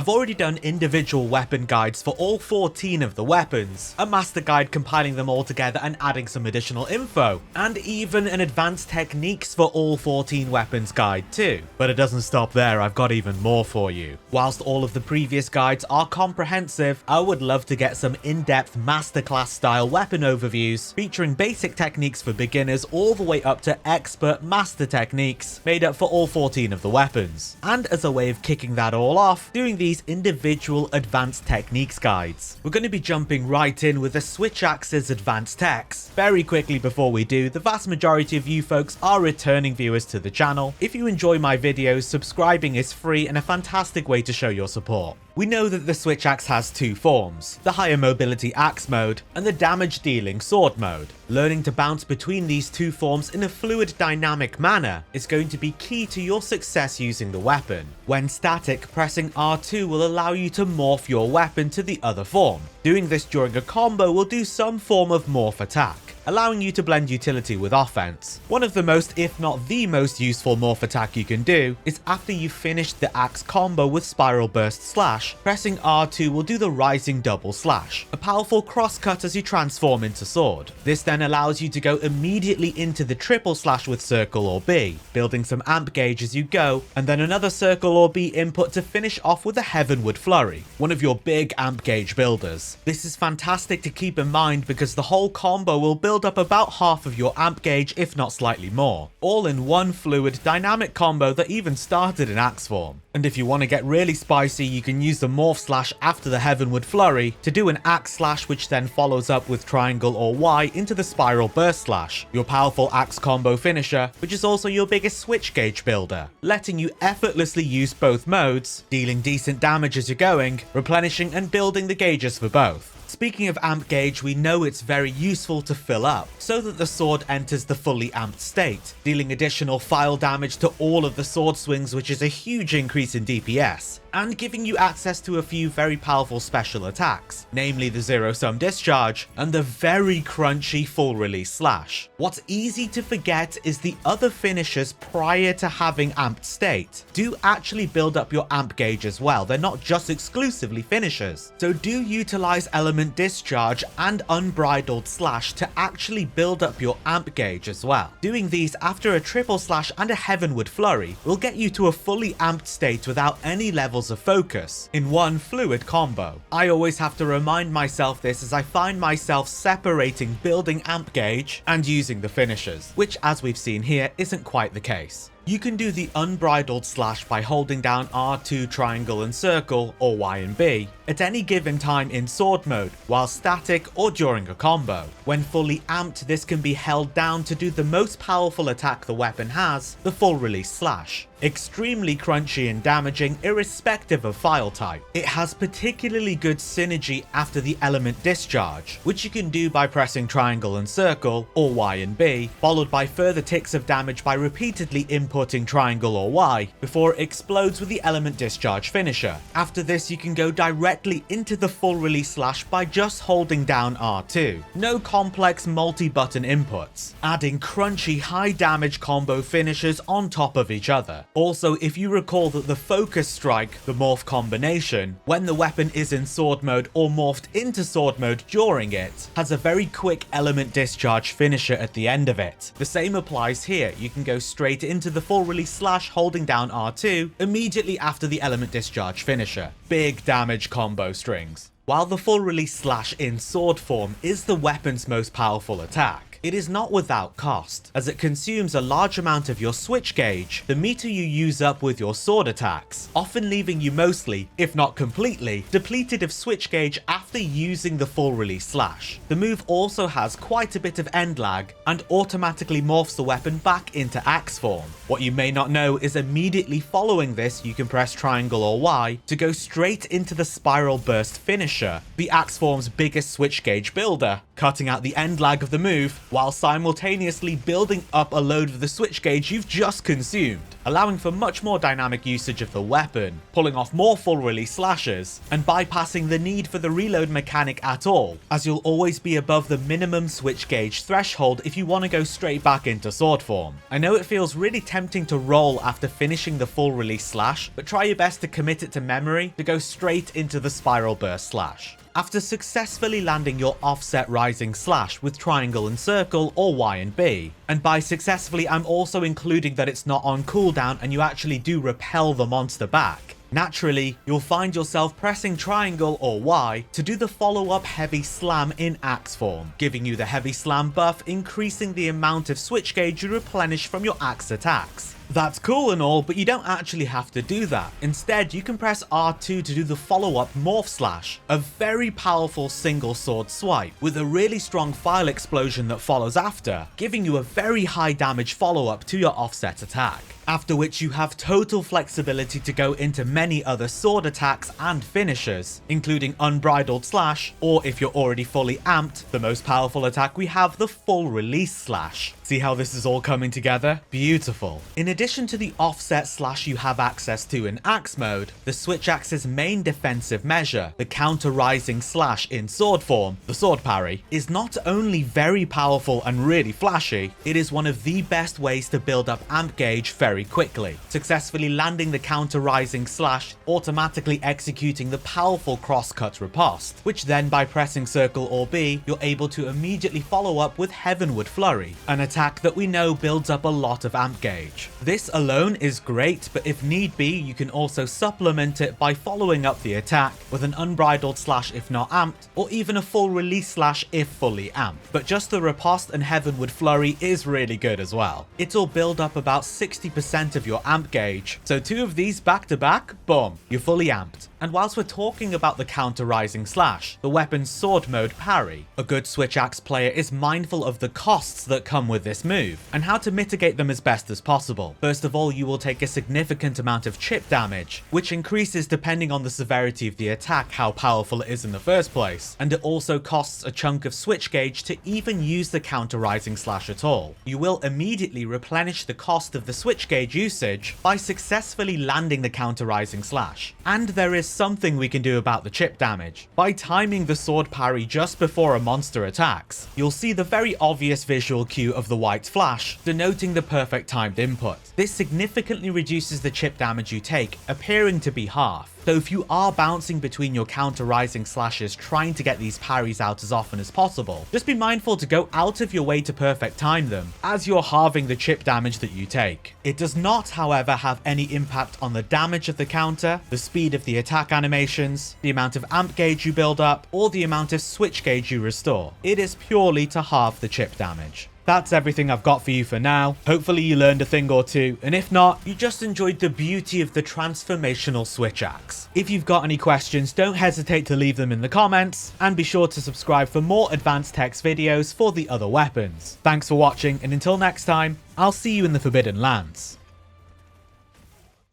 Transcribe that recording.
I've already done individual weapon guides for all 14 of the weapons, a master guide compiling them all together and adding some additional info, and even an advanced techniques for all 14 weapons guide too. But it doesn't stop there, I've got even more for you. Whilst all of the previous guides are comprehensive, I would love to get some in-depth masterclass style weapon overviews featuring basic techniques for beginners all the way up to expert master techniques made up for all 14 of the weapons. And as a way of kicking that all off, doing these individual advanced techniques guides. We're going to be jumping right in with the Switch Axe's advanced techs. Very quickly before we do, the vast majority of you folks are returning viewers to the channel. If you enjoy my videos, subscribing is free and a fantastic way to show your support. We know that the Switch Axe has two forms, the higher mobility axe mode and the damage dealing sword mode. Learning to bounce between these two forms in a fluid dynamic manner is going to be key to your success using the weapon. When static, pressing R2 will allow you to morph your weapon to the other form. Doing this during a combo will do some form of morph attack, allowing you to blend utility with offense. One of the most, if not the most useful morph attack you can do is after you've finished the axe combo with Spiral Burst Slash, pressing R2 will do the Rising Double Slash, a powerful crosscut as you transform into sword. This then allows you to go immediately into the Triple Slash with Circle or B, building some amp gauge as you go, and then another Circle or B input to finish off with a Heavenward Flurry, one of your big amp gauge builders. This is fantastic to keep in mind because the whole combo will build up about half of your amp gauge, if not slightly more, all in one fluid dynamic combo that even started in axe form. And if you want to get really spicy, you can use the Morph Slash after the Heavenward Flurry to do an axe slash, which then follows up with triangle or Y into the Spiral Burst Slash, your powerful axe combo finisher, which is also your biggest switch gauge builder, letting you effortlessly use both modes, dealing decent damage as you're going, replenishing and building the gauges for both. Speaking of amp gauge, we know it's very useful to fill up, so that the sword enters the fully amped state, dealing additional file damage to all of the sword swings, which is a huge increase in DPS, and giving you access to a few very powerful special attacks, namely the Zero Sum Discharge and the very crunchy Full Release Slash. What's easy to forget is the other finishers prior to having amped state do actually build up your amp gauge as well. They're not just exclusively finishers, so do utilize Element Discharge and Unbridled Slash to actually build up your amp gauge as well. Doing these after a Triple Slash and a Heavenward Flurry will get you to a fully amped state without any levels of focus in one fluid combo. I always have to remind myself this as I find myself separating building amp gauge and using the finishers, which as we've seen here isn't quite the case. You can do the Unbridled Slash by holding down R2, triangle and circle, or Y and B, at any given time in sword mode, while static or during a combo. When fully amped, this can be held down to do the most powerful attack the weapon has, the Full Release Slash. Extremely crunchy and damaging irrespective of file type. It has particularly good synergy after the Element Discharge, which you can do by pressing triangle and circle, or Y and B, followed by further ticks of damage by repeatedly inputting triangle or Y, before it explodes with the Element Discharge finisher. After this, you can go directly into the Full Release Slash by just holding down R2. No complex multi-button inputs, adding crunchy high damage combo finishers on top of each other. Also, if you recall that the Focus Strike, the morph combination, when the weapon is in sword mode or morphed into sword mode during it, has a very quick Element Discharge finisher at the end of it. The same applies here. You can go straight into the Full Release Slash holding down R2 immediately after the Element Discharge finisher. Big damage combo strings. While the Full Release Slash in sword form is the weapon's most powerful attack, it is not without cost, as it consumes a large amount of your switch gauge, the meter you use up with your sword attacks, often leaving you mostly, if not completely, depleted of switch gauge after using the Full Release Slash. The move also has quite a bit of end lag, and automatically morphs the weapon back into axe form. What you may not know is immediately following this, you can press triangle or Y to go straight into the Spiral Burst finisher, the axe form's biggest switch gauge builder, cutting out the end lag of the move while simultaneously building up a load of the switch gauge you've just consumed, allowing for much more dynamic usage of the weapon, pulling off more full release slashes, and bypassing the need for the reload mechanic at all, as you'll always be above the minimum switch gauge threshold if you want to go straight back into sword form. I know it feels really tempting to roll after finishing the full release slash, but try your best to commit it to memory to go straight into the spiral burst slash. After successfully landing your offset rising slash with triangle and circle or Y and B, and by successfully I'm also including that it's not on cooldown and you actually do repel the monster back, naturally, you'll find yourself pressing triangle or Y to do the follow-up heavy slam in axe form, giving you the heavy slam buff, increasing the amount of switch gauge you replenish from your axe attacks. That's cool and all, but you don't actually have to do that. Instead, you can press R2 to do the follow-up Morph Slash, a very powerful single sword swipe, with a really strong file explosion that follows after, giving you a very high damage follow-up to your offset attack. After which you have total flexibility to go into many other sword attacks and finishers, including Unbridled Slash, or if you're already fully amped, the most powerful attack we have, the Full Release Slash. See how this is all coming together? Beautiful. In addition to the offset slash you have access to in axe mode, the Switch Axe's main defensive measure, the counter rising slash in sword form, the sword parry, is not only very powerful and really flashy, it is one of the best ways to build up amp gauge very quickly, successfully landing the counter rising slash, automatically executing the powerful crosscut riposte, which then by pressing circle or B, you're able to immediately follow up with Heavenward Flurry, an attack that we know builds up a lot of amp gauge. This alone is great, but if need be, you can also supplement it by following up the attack with an unbridled slash if not amped, or even a full release slash if fully amped. But just the riposte and Heavenward Flurry is really good as well. It'll build up about 60% of your amp gauge, so two of these back to back, boom, you're fully amped. And whilst we're talking about the counter rising slash, the weapon's sword mode parry, a good Switch Axe player is mindful of the costs that come with this move, and how to mitigate them as best as possible. First of all, you will take a significant amount of chip damage, which increases depending on the severity of the attack how powerful it is in the first place, and it also costs a chunk of switch gauge to even use the counter rising slash at all. You will immediately replenish the cost of the switch gauge usage by successfully landing the counter rising slash, and there is something we can do about the chip damage. By timing the sword parry just before a monster attacks, you'll see the very obvious visual cue of the white flash, denoting the perfect timed input. This significantly reduces the chip damage you take, appearing to be half. So if you are bouncing between your counter rising slashes trying to get these parries out as often as possible, just be mindful to go out of your way to perfect time them, as you're halving the chip damage that you take. It does not, however, have any impact on the damage of the counter, the speed of the attack animations, the amount of amp gauge you build up, or the amount of switch gauge you restore. It is purely to halve the chip damage. That's everything I've got for you for now. Hopefully you learned a thing or two, and if not, you just enjoyed the beauty of the transformational Switch Axe. If you've got any questions, don't hesitate to leave them in the comments, and be sure to subscribe for more advanced text videos for the other weapons. Thanks for watching, and until next time, I'll see you in the Forbidden Lands.